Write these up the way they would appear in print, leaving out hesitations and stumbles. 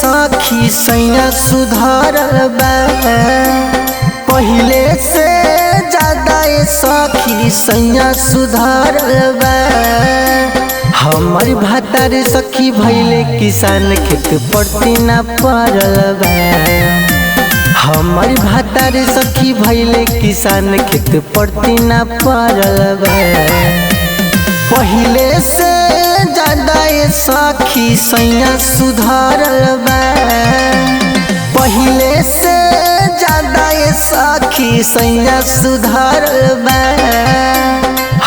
सखी सैया सुधरल बा, पहिले से ज्यादा सखी सैया सुधरल बा। हमर भातार सखी भैले किसान खेत पड़ती ना पड़ल बा। हमर भातार सखी भैले किसान खेत पड़ती ना पड़ल बा। पहिले से ज्यादा सखी सैया सुधरल बा, पहिले से ज्यादा सखी सैया सुधरल बा।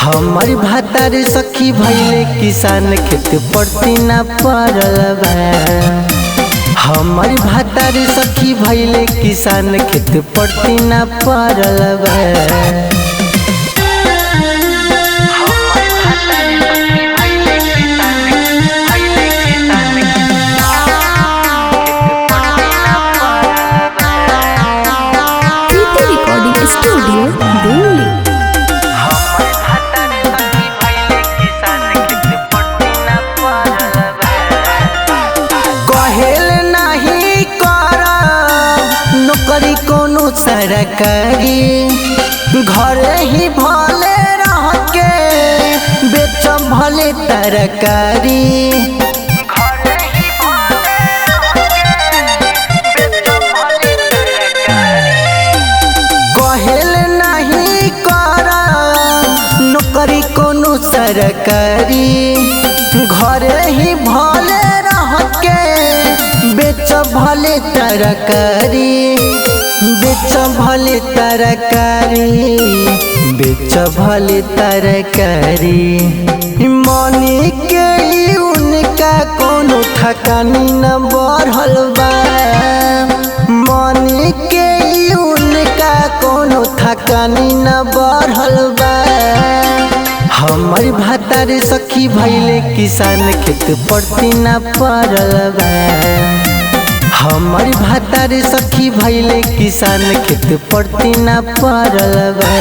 हमर भातार सखी भैले किसान खेत पड़ती ना पड़ल बा। हमर भातार सखी भैले किसान खेत पड़ती ना पड़ल बा। सरकारी घरे ही भले रह के बेच भले तरकारी, कहेल नहीं कर नौकरी कोनो सरकारी, घरे ही भले रह के बेच भले तरकारी, बेच भले तरकारी, बेच भले तरकारी। मनी के उनका कोनो ठकानी न बढ़ल बा, मनी के उनका कोनो ठकानी न बढ़ल बा। हमर भातार सखी भैले किसान खेत पड़ती ना पड़ल बा। हमर भातार सखी भैले किसान खेत पड़ती ना पड़ल बा।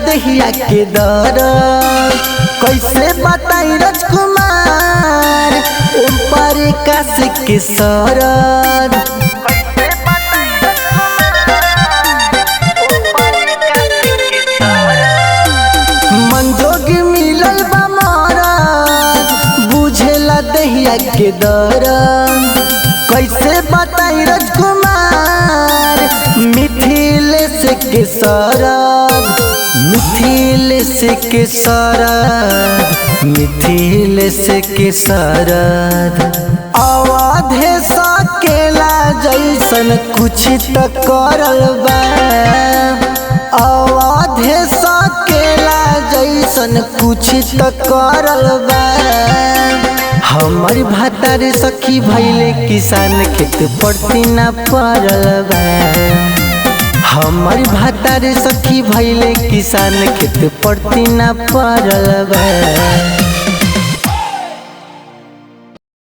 दहिया के दर कैसे बताई राजकुमार ऊपर काश के सरद, मंजोग मिलल बा मरद बुझेला दहिया के दर कैसे बताई राजकुमार मिथिलेश के सरद, मिथिलेश के सरद, मिथिलेश के सरद। अवधेश केला जैसन कुछ त करल बा, अवधेश केला जैसन कुछ त करल बा। हमर भातार सखी भैले किसान खेत पड़ती ना पड़ल बा। हमर भातार सखी भैले किसान खेत पड़ती ना पड़ल बा।